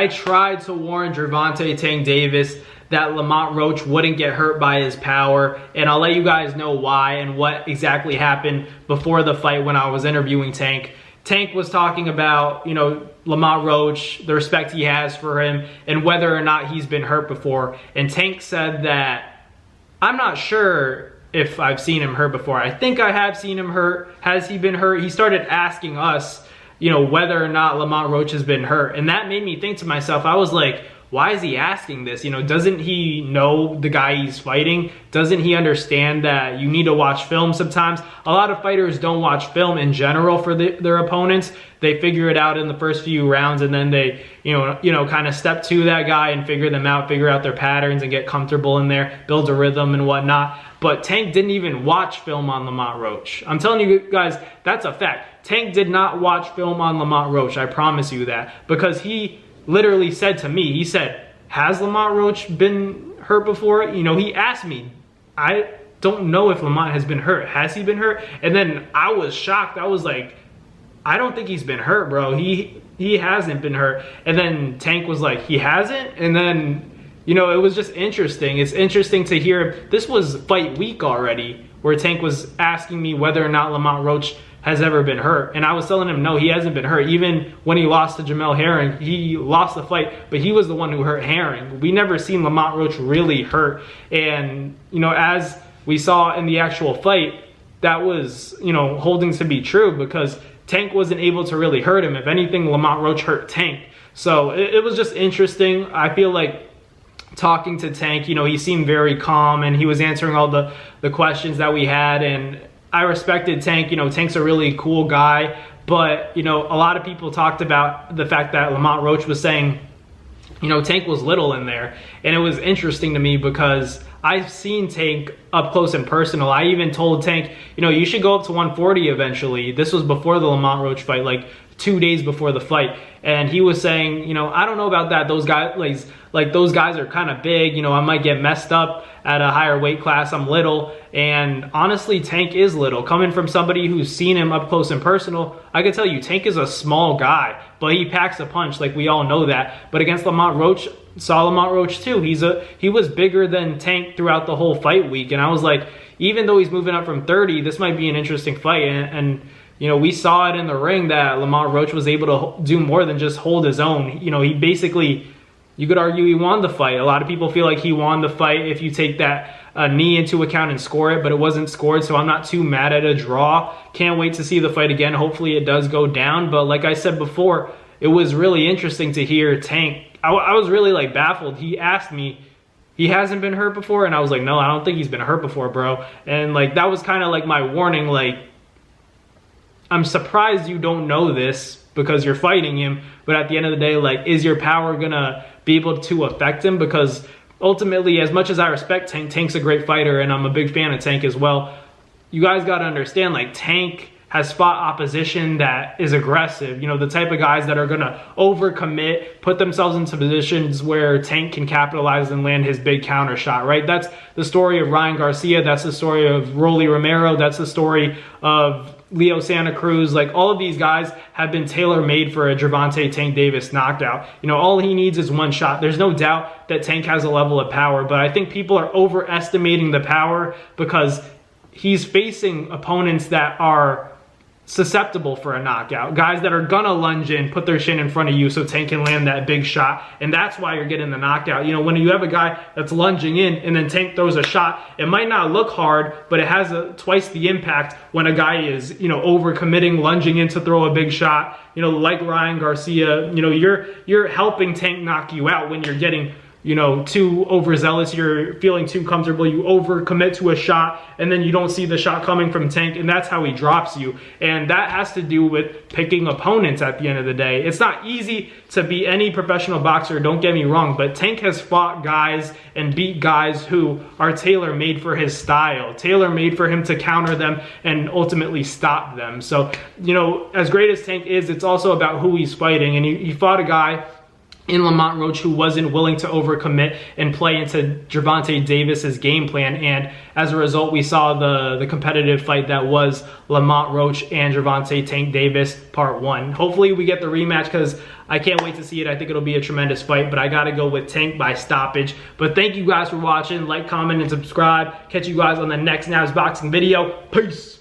I tried to warn Gervonta Tank Davis that Lamont Roach wouldn't get hurt by his power, and I'll let you guys know why and what exactly happened before the fight when I was interviewing Tank. Tank was talking about, you know, Lamont Roach, the respect he has for him, and whether or not he's been hurt before. And Tank said that, I'm not sure if I've seen him hurt before. I think I have seen him hurt. Has he been hurt? He started asking us, you know, whether or not Lamont Roach has been hurt. And that made me think to myself, I was like, why is he asking this? You know, doesn't he know the guy he's fighting? Doesn't he understand that you need to watch film sometimes? A lot of fighters don't watch film in general for their opponents. They figure it out in the first few rounds, and then they, you know, kind of step to that guy and figure them out, figure out their patterns and get comfortable in there, build a rhythm and whatnot. But Tank didn't even watch film on Lamont Roach. I'm telling you guys, that's a fact. Tank did not watch film on Lamont Roach. I promise you that, because he literally said to me, he said, has Lamont Roach been hurt before? You know, he asked me, I don't know if Lamont has been hurt. Has he been hurt? And then I was shocked. I was like, I don't think he's been hurt, bro. He hasn't been hurt. And then Tank was like, he hasn't? And then, you know, it was just interesting. It's interesting to hear. This was fight week already, where Tank was asking me whether or not Lamont Roach has ever been hurt. And I was telling him, no, he hasn't been hurt. Even when he lost to Jamel Herring, he lost the fight, but he was the one who hurt Herring. We never seen Lamont Roach really hurt. And, you know, as we saw in the actual fight, that was, you know, holding to be true, because Tank wasn't able to really hurt him. If anything, Lamont Roach hurt Tank. So it was just interesting. I feel like talking to Tank, you know, he seemed very calm and he was answering all the questions that we had, and I respected Tank. You know, Tank's a really cool guy, but, you know, a lot of people talked about the fact that Lamont Roach was saying, you know, Tank was little in there. And it was interesting to me because I've seen Tank up close and personal. I even told Tank, you know, you should go up to 140 eventually. This was before the Lamont Roach fight, like 2 days before the fight. And he was saying, you know, I don't know about that. Those guys, like those guys are kind of big. You know, I might get messed up at a higher weight class. I'm little. And honestly, Tank is little. Coming from somebody who's seen him up close and personal, I can tell you, Tank is a small guy, but he packs a punch. Like, we all know that. But against Lamont Roach, saw Lamont Roach too. He was bigger than Tank throughout the whole fight week. And I was like, even though he's moving up from 30, this might be an interesting fight. And you know, we saw it in the ring that Lamont Roach was able to do more than just hold his own. You know, he basically, you could argue he won the fight. A lot of people feel like he won the fight if you take that knee into account and score it, but it wasn't scored, so I'm not too mad at a draw. Can't wait to see the fight again. Hopefully it does go down, but like I said before, it was really interesting to hear Tank. I was really like baffled. He asked me, he hasn't been hurt before? And I was like, no, I don't think he's been hurt before, bro. And like, that was kind of like my warning, like, I'm surprised you don't know this because you're fighting him, but at the end of the day, like, is your power gonna be able to affect him? Because ultimately, as much as I respect Tank, Tank's a great fighter, and I'm a big fan of Tank as well. You guys gotta understand, like, Tank has fought opposition that is aggressive. You know, the type of guys that are gonna overcommit, put themselves into positions where Tank can capitalize and land his big counter shot, right? That's the story of Ryan Garcia. That's the story of Rolly Romero. That's the story of Leo Santa Cruz. Like, all of these guys have been tailor-made for a Gervonta Tank Davis knockout. You know, all he needs is one shot. There's no doubt that Tank has a level of power, but I think people are overestimating the power because he's facing opponents that are susceptible for a knockout. Guys that are gonna lunge in, put their shin in front of you so Tank can land that big shot, and that's why you're getting the knockout. You know, when you have a guy that's lunging in and then Tank throws a shot, it might not look hard, but it has twice the impact when a guy is, you know, overcommitting, lunging in to throw a big shot. You know, like Ryan Garcia, you know, you're helping Tank knock you out when you're getting, you know, too overzealous, you're feeling too comfortable, you overcommit to a shot, and then you don't see the shot coming from Tank, and that's how he drops you. And that has to do with picking opponents at the end of the day. It's not easy to be any professional boxer, don't get me wrong, but Tank has fought guys and beat guys who are tailor-made for his style, tailor-made for him to counter them and ultimately stop them. So, you know, as great as Tank is, it's also about who he's fighting. And he fought a guy in Lamont Roach, who wasn't willing to overcommit and play into Gervonta Davis's game plan. And as a result, we saw the competitive fight that was Lamont Roach and Gervonta Tank Davis part 1. Hopefully we get the rematch, because I can't wait to see it. I think it'll be a tremendous fight, but I got to go with Tank by stoppage. But thank you guys for watching. Like, comment, and subscribe. Catch you guys on the next Nabs Boxing video. Peace.